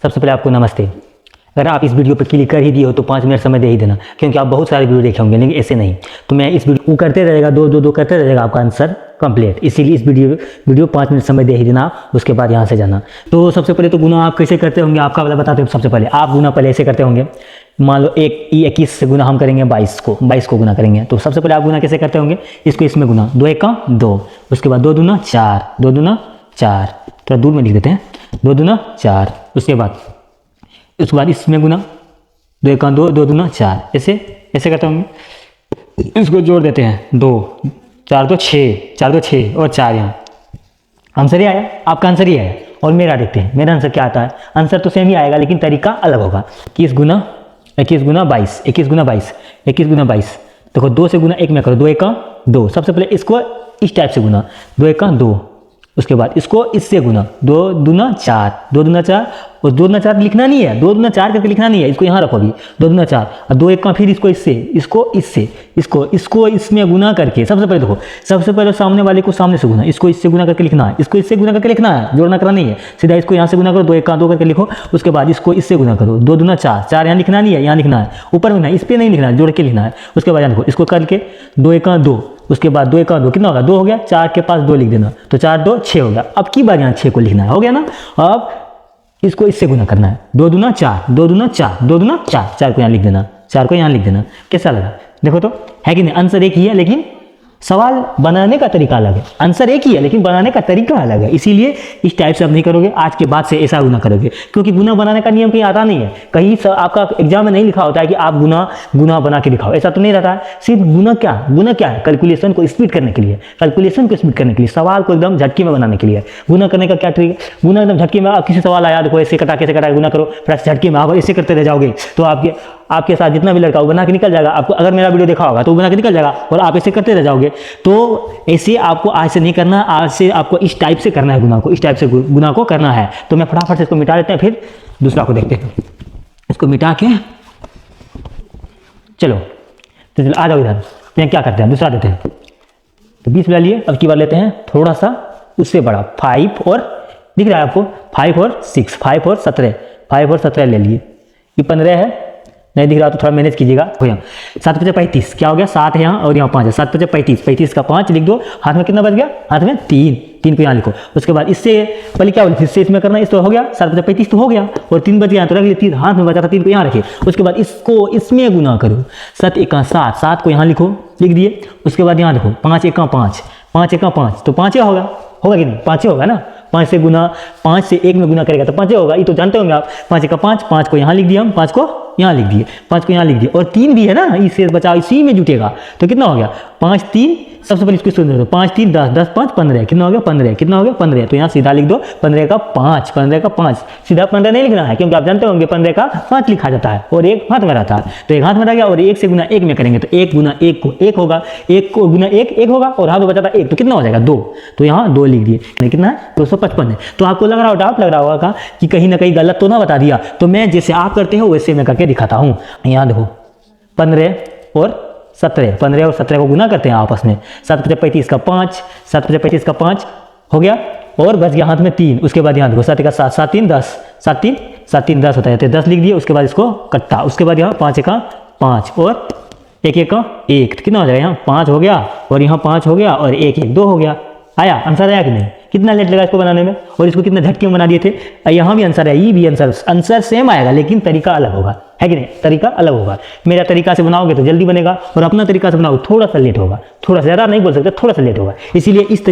सबसे पहले आपको नमस्ते। अगर आप इस वीडियो पर क्लिक कर ही दिए हो तो 5 मिनट समय दे ही देना, क्योंकि आप बहुत सारे वीडियो देखे होंगे लेकिन ऐसे नहीं। तो मैं इस वीडियो को करते रहेगा, दो करते रहेगा, आपका आंसर कंप्लीट। इसीलिए इस वीडियो 5 मिनट समय दे ही देना, उसके बाद यहाँ से जाना। तो सबसे पहले तो गुना आप कैसे करते होंगे आपका वाला बताते हो। सबसे पहले आप गुना पहले ऐसे करते होंगे, मान लो 21 से गुना हम करेंगे 22 को गुना करेंगे। तो सबसे पहले आप गुना कैसे करते होंगे, इसको इसमें गुना, 2 1 2, उसके बाद 2 दूना 4, 2 दूना 4, थोड़ा दूर में लिख देते हैं, 2 दूना 4, उसके बाद इसमें गुना, 2 1 2, 2 दूना 4, ऐसे करते होंगे। इसको जोड़ देते हैं, 2 4 2 6, 4 2 6 और 4 यहाँ। आंसर ही आया, आपका आंसर ही आया। और मेरा देखते हैं मेरा आंसर क्या आता है। आंसर तो सेम ही आएगा लेकिन तरीका अलग होगा। 21 गुना 22, 21 गुना 22। देखो 2 से गुना 1 में करो, 2 1 2। सबसे पहले इसको इस टाइप से गुना, 2 1 2, उसके बाद इसको इससे गुना, 2 दूना 4, 2 दूना 4, और 2 दूना 4 लिखना नहीं है, 2 दूना 4 करके लिखना नहीं है, इसको यहाँ रखो अभी, 2 दूना 4 और 2 1 का, फिर इसको इसमें गुना करके। सबसे पहले देखो, सबसे पहले सामने वाले को सामने से गुना, इसको इससे गुना करके लिखना है, इसको इससे गुना करके लिखना है, जोड़ना करना नहीं है। सीधा इसको यहाँ से गुना करो, 2 1 2 करके लिखो, उसके बाद इसको इससे गुना करो, 2 दूना 4, 4 यहाँ लिखना नहीं है, यहाँ लिखना है, ऊपर में नहीं, इस पर नहीं लिखना है, जोड़ के लिखना है। उसके बाद देखो इसको करके 2 1 2, उसके बाद 2 1 2 कितना होगा, 2 हो गया, 4 के पास 2 लिख देना, तो 4 2 6 हो गया। अब की बार यहाँ 6 को लिखना है, हो गया ना। अब इसको इससे गुना करना है, 2 दूना 4, 2 दूना 4, 2 दूना 4, 4 को यहाँ लिख देना, 4 को यहाँ लिख देना। कैसा लगा देखो तो, है कि नहीं। आंसर एक ही है लेकिन सवाल बनाने का तरीका अलग है। आंसर एक ही है लेकिन बनाने का तरीका अलग है। इसीलिए इस टाइप से आप नहीं करोगे, आज के बाद से ऐसा गुना करोगे, क्योंकि गुना बनाने का नियम कहीं आता नहीं है। कहीं आपका एग्जाम में नहीं लिखा होता है कि आप गुना बना के दिखाओ, ऐसा तो नहीं रहता है। सिर्फ गुना क्या है, कैलकुलेशन को स्पीड करने के लिए, सवाल को एकदम झटके में बनाने के लिए। गुना करने का क्या ट्रिक है, गुना एकदम झटके में। आप किसी सवाल आया, देखो ऐसे कटा गुना करो, फिर झटके में आप ऐसे करते रह जाओगे तो आपके साथ जितना भी लड़का वो बना के निकल जाएगा। आपको अगर मेरा वीडियो देखा होगा तो वो बना के निकल जाएगा, और आप ऐसे करते रह जाओगे। तो ऐसे आपको आज से नहीं करना, आज से आपको इस टाइप से करना है गुना को, इस टाइप से गुना को करना है। तो मैं फटाफट से इसको मिटा देते हैं, फिर दूसरा को देखते हैं। इसको मिटा के चलो आ जाओ इधर। तो क्या करते हैं, दूसरा देते हैं। तो 20 ले लिए, अब की बार लेते हैं थोड़ा सा उससे बड़ा, 5 और दिख रहा है आपको, 5 और 6, 5 और 17 ले लिए। ये 15 है, नहीं दिख रहा तो थोड़ा मैनेज कीजिएगा। हो यहाँ 7 5 35, क्या हो गया, 7 है यहाँ और यहाँ 5 है, 7 5 35, 35 का 5 लिख दो। हाथ में कितना बच गया, हाथ में 3 को यहाँ लिखो। उसके बाद इससे पहले क्या बोले, फिर से इसमें करना, इस तो हो गया, 7 5 35 तो हो गया, और 3 बच गया तो रख लिया, 3 हाथ में बचा था, 3 को यहाँ रखे। उसके बाद इसको इसमें गुना करो, 7 1 7, 7 को यहाँ लिख दिए। उसके बाद यहाँ देखो 5 1 5, 5 1 5, तो 5 होगा कि नहीं, 5 होगा ना। 5 से गुना, 5 से 1 में गुना करेगा तो 5 होगा, ये तो जानते होंगे आप। 5 1 5, 5 को यहाँ लिख दिया हम, 5 को यहाँ लिख दिए, 5 को यहाँ लिख दिए, और 3 भी है ना, इससे बचाओ, इसी में जुटेगा। तो कितना हो गया, 5 3, सबसे पहले इसको सुन दो, 5 3 10, 10 5 15, कितना हो गया 15, कितना हो गया 15। तो यहाँ सीधा लिख दो 15 का 5, सीधा 15 नहीं लिखना है, क्योंकि आप जानते होंगे 15 का 5 लिखा जाता है और 1 हाथ में रहता है। तो 1 हाथ में रह गया, और 1 से गुना 1 में करेंगे तो 1 गुना 1 को 1 होगा, 1 को गुना 1 होगा, और हाथ में बचा था 1, तो कितना हो जाएगा 2। तो यहाँ 2 लिख दिए, कितना है 255 है। तो आपको डाउट लग रहा होगा कि कहीं ना कहीं गलत तो ना बता दिया। तो मैं जैसे आप करते हो वैसे मैं करके दिखाता हूँ। यहाँ देखो 15 और 17 को गुना करते हैं आपस में, 7 5 35 का 5, 7 5 35 का 5 हो गया, और बच गया हाथ में 3। उसके बाद यहाँ देखो 7 का 7, 7 3 10, 7 3 10 होता है, तो 10 लिख दिए। उसके बाद इसको कट्टा, उसके बाद यहाँ 5 1 5 और 1 1 1, तो कितना हो जाएगा, यहाँ 5 हो गया, और यहाँ 5 हो गया, और 1 1 2 हो गया। आया आंसर, आया कि नहीं। कितना लेट लगा इसको बनाने में, और इसको कितने झटके में बना दिए थे। यहाँ भी आंसर है, ये भी आंसर सेम आएगा लेकिन तरीका अलग होगा, है कि नहीं, तरीका अलग होगा। मेरा तरीका से बनाओगे तो जल्दी बनेगा, और अपना तरीका से बनाओगे थोड़ा सा लेट होगा, थोड़ा सा, ज़्यादा नहीं बोल सकते, थोड़ा सा लेट होगा। इसीलिए इस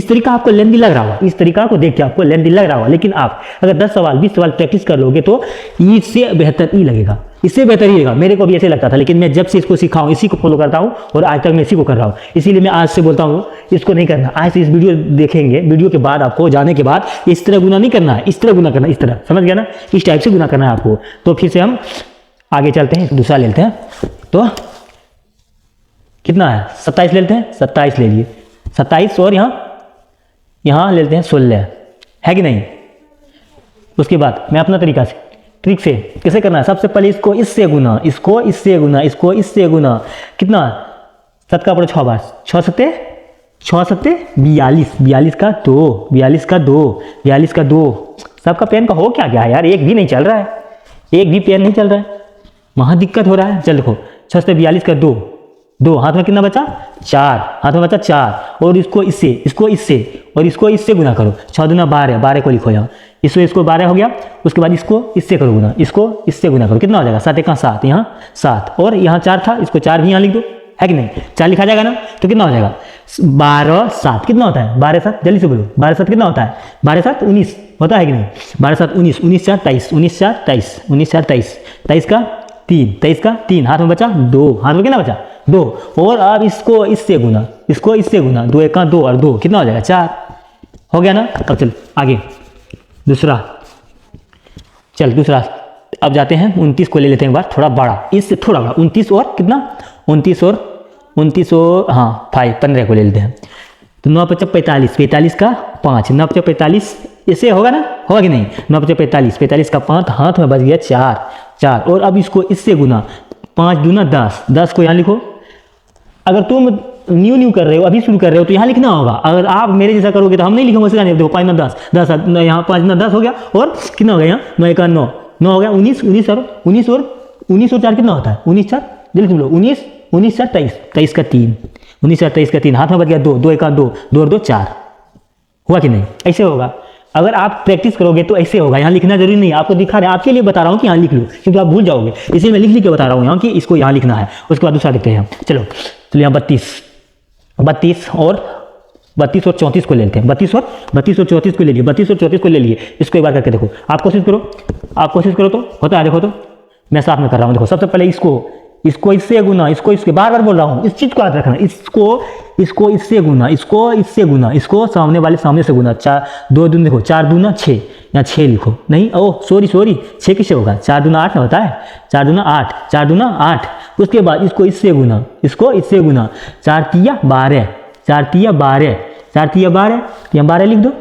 तरीका आपको लेंदी लग रहा होगा, इस तरीका को देख के आपको लेंदी लग रहा होगा, लेकिन आप अगर 10 सवाल 20 सवाल प्रैक्टिस कर लोगे तो इससे बेहतर ही लगेगा, इससे बेहतर ही लगेगा। मेरे को भी ऐसे लगता था, लेकिन मैं जब से इसको सीखा हूँ, इसी को फॉलो करता हूँ, और आज तक मैं इसी को कर रहा हूँ। इसीलिए मैं आज से बोलता हूँ इसको नहीं करना। आज से इस वीडियो देखेंगे, वीडियो के बाद आपको जाने के बाद इस तरह गुना नहीं करना है, इस तरह गुना करना, इस तरह, समझ गया ना, इस टाइप से गुना करना है आपको। तो फिर से हम आगे चलते हैं, दूसरा लेते हैं। तो कितना है, 27 ले लेते हैं, 27 ले लिए, 27, और यहाँ ले लेते हैं 16, है कि नहीं। उसके बाद मैं अपना ट्रिक से कैसे करना है, सबसे पहले इसको इससे गुना, इसको इससे गुना, इसको इससे गुना, कितना 7 का 6 बार, 6 7 42, 42 का 2, 42 का 2, सबका पेन का हो क्या गया है यार, एक भी नहीं चल रहा है, एक भी पेन नहीं चल रहा है, वहाँ दिक्कत हो रहा है। चल देखो 6 से 42 का 2, 2 हाथ में कितना बचा 4, हाथ में बचा 4, और इसको इससे, इसको इससे और इसको इससे गुना करो। 6 दूना 12, 12 को लिखो यहाँ, इसको 12 हो गया। उसके बाद इसको इससे करो गुना, इसको इससे गुना करो, कितना हो जाएगा 7 1 7, यहाँ 7, और यहाँ 4 था, इसको 4 भी यहाँ लिख दो, है कि नहीं, 4 लिखा जाएगा ना, तो कितना हो जाएगा 12 7 कितना होता है 12 7, जल्दी से बोलो 12 7 कितना होता है, 12 7 19 होता है कि नहीं, 12 7 19, 19 4 23, 19 4 23, 19 4 23, 23 का 3, 23 का 3, हाथ में बचा 2, हाथ में कितना बचा 2, और अब इसको इससे गुना, इसको इससे गुना, 2 1 2 और 2 कितना हो जाएगा 4, हो गया ना। अब चल आगे दूसरा, चल दूसरा अब जाते हैं 29 को ले लेते हैं एक बार थोड़ा बड़ा, इससे थोड़ा बड़ा, 29 और कितना 29 और हाँ 15 को ले लेते हैं। तो 9 5 45, 45 का 5, 9 5 45 इससे होगा ना, होगा कि नहीं, 9 5 45, 45 का 5, हाथ में बच गया 4 4, और अब इसको इससे गुना, 5 दूना 10, 10 को यहाँ लिखो। अगर तुम न्यू कर रहे हो, अभी शुरू कर रहे हो, तो यहाँ लिखना होगा। अगर आप मेरे जैसा करोगे तो हम नहीं लिखेंगे, उसका नहीं, देखो 5 9 10, 10 यहाँ 5 9 10 हो गया, और कितना हो गया यहाँ 9 1 9, 9 हो गया 19 19 और 4 कितना होता है 19 4, जल्दी से बोलो 19 19 4 23, 23 का 3, 19 4 23 का 3, हाथ में बच गया 2 2 1 2, 2 और 2 4, हुआ कि नहीं, ऐसे होगा। अगर आप प्रैक्टिस करोगे तो ऐसे होगा, यहाँ लिखना जरूरी नहीं, आपको दिखा रहे हैं, आपके लिए बता रहा हूँ कि यहाँ लिख लो, क्योंकि आप भूल जाओगे, इसलिए मैं लिख के बता रहा हूँ यहाँ कि इसको यहाँ लिखना है। उसके बाद दूसरा देखते हैं, चलो यहाँ 32 और 34 को ले लेते हैं, 32 और 34 को ले लिए, 32 और 34 को ले लिए, इसको एक बार करके देखो, आप कोशिश करो तो होता है, देखो तो मैं साथ में कर रहा हूँ। देखो सबसे पहले इसको इससे गुना, इसको इसके बार बोल रहा हूँ, इस चीज़ को याद रखना, इसको इससे गुना, इसको सामने वाले सामने से गुना, 4 2 दून देखो 4 दूना 6, यहाँ 6 लिखो, नहीं ओह सॉरी 6 किससे होगा, 4 दूना 8 ना होता है, 4 दूना 8, 4 दूना 8। उसके बाद इसको इससे गुना, 4 तिया 12, 4 तिया 12, 4 तिया 12, यहाँ 12 लिख दो,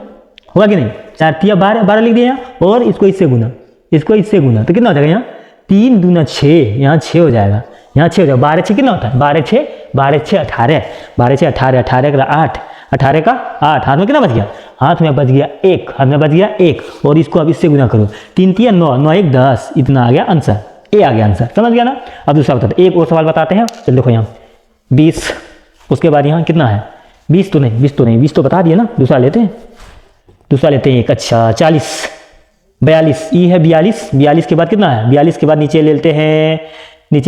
होगा कि नहीं, 4 तिया 12 लिख दिया, और इसको इससे गुना, तो कितना हो जाएगा यहाँ 3 दूना 6, यहाँ 6 हो जाएगा, यहाँ 6 हो जाएगा, 12 6 कितना होता है 12 6 18, 12 6 18, 18 का 8, 18 का 8, हाथ में कितना बच गया, हाथ में बच गया 1, हाथ में बच गया 1, और इसको अब इससे गुना करो, 3 3 9, 9 1 10, इतना आ गया आंसर, ए आ गया आंसर, समझ गया ना। अब दूसरा बताते हैं, एक और सवाल बताते हैं, चल देखो यहाँ 20, उसके बाद यहाँ कितना है 20 तो नहीं, 20 तो बता दिए ना, दूसरा लेते हैं एक, अच्छा 40 42, ई है 42 के बाद कितना है, 42 के बाद नीचे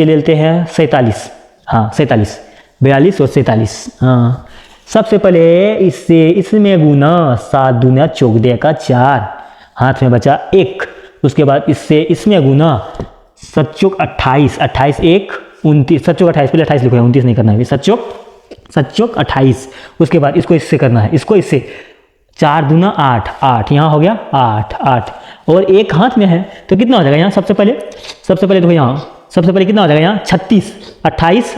ले लेते हैं 47, हाँ 47, 42 और 47, हाँ सबसे पहले इसमें गुना, 7 दूना 14 का 4, हाथ में बचा 1, उसके बाद इसमें गुना, 7 चौक 28, 28 1 29, 7 चौक 28, पहले 28 लिखो, 29 नहीं करना है, 7 चौक 28, उसके बाद इसको इससे करना है, इसको इससे 4 दूना 8, 8 यहाँ हो गया 8, और एक हाथ में है तो कितना हो जाएगा यहाँ, सबसे पहले देखो यहाँ, सबसे पहले कितना हो जाएगा यहाँ 36, 28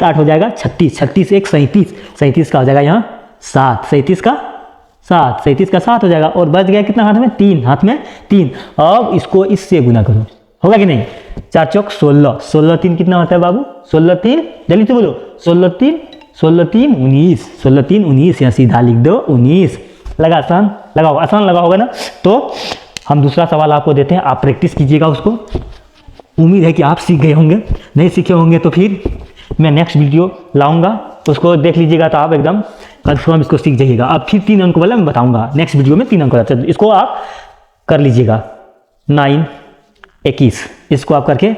8 हो जाएगा 36 1 37 का हो जाएगा यहाँ 7, 37 का 7 हो जाएगा, और बच गया कितना हाथ में 3, अब इसको इससे गुना करो, होगा कि नहीं, 4 चौक 16, 16 3 कितना होता है बाबू, 16 3 जल्दी से बोलो, 16 3 19, यहाँ सीधा लिख दो 19, लगा आसान लगा होगा ना। तो हम दूसरा सवाल आपको देते हैं, आप प्रैक्टिस कीजिएगा उसको, उम्मीद है कि आप सीख गए होंगे, नहीं सीखे होंगे तो फिर मैं नेक्स्ट वीडियो लाऊंगा, उसको देख लीजिएगा तो आप एकदम कंफर्म इसको सीख जाइएगा। अब फिर 3 अंक वाला मैं बताऊंगा नेक्स्ट वीडियो में, 3 अंक वाला, इसको आप कर लीजिएगा, 9 21, इसको आप करके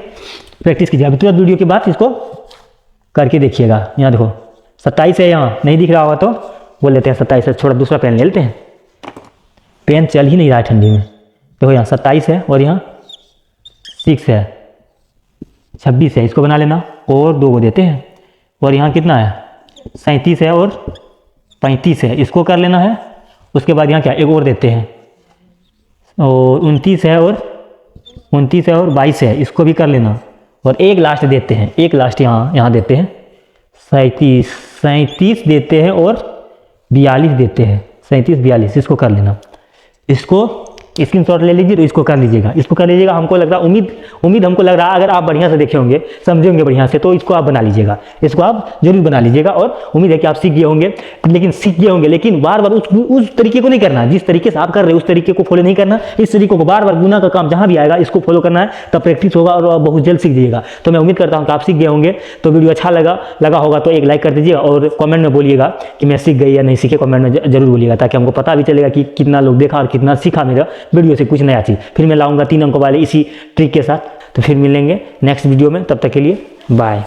प्रैक्टिस कीजिएगा। तुरंत वीडियो के बाद इसको करके देखिएगा। यहाँ देखो 27 है, यहाँ नहीं दिख रहा होगा तो बोल लेते हैं 27 है, थोड़ा दूसरा पेन ले लेते हैं, पेन चल ही नहीं रहा है ठंडी में। देखो यहाँ 27 है और यहाँ 6 है, 26 है, इसको बना लेना और 2 को देते हैं, और यहाँ कितना है 37 है और 35 है, इसको कर लेना है। उसके बाद यहाँ क्या एक और देते हैं, और 29 है और 22 है, इसको भी कर लेना, और एक लास्ट देते हैं, एक लास्ट यहाँ देते हैं 37 देते हैं और 42 देते हैं, 37 42, इसको कर लेना। इसको स्क्रीनशॉट ले लीजिए, तो इसको कर लीजिएगा, इसको कर लीजिएगा। हमको लग रहा उम्मीद हमको लग रहा है अगर आप बढ़िया से देखे होंगे, समझेंगे बढ़िया से, तो इसको आप बना लीजिएगा, इसको आप जरूर बना लीजिएगा। और उम्मीद है कि आप सीख गए होंगे, लेकिन बार बार उस तरीके को नहीं करना जिस तरीके से आप कर रहे हो, उस तरीके को फॉलो नहीं करना। इस तरीके को बार बार गुना का काम जहां भी आएगा इसको फॉलो करना है, तब प्रैक्टिस होगा और बहुत जल्द सीख जाइएगा। तो मैं उम्मीद करता हूं कि आप सीख गए होंगे। तो वीडियो अच्छा लगा होगा तो एक लाइक कर दीजिएगा और कमेंट में बोलिएगा कि मैं सीख गई या नहीं सीखे, कमेंट में जरूर बोलिएगा, ताकि हमको पता भी चलेगा कि कितना लोग देखा और कितना सीखा मेरा वीडियो से कुछ नया चीज़। फिर मैं लाऊंगा 3 अंकों वाले इसी ट्रिक के साथ। तो फिर मिलेंगे नेक्स्ट वीडियो में, तब तक के लिए बाय।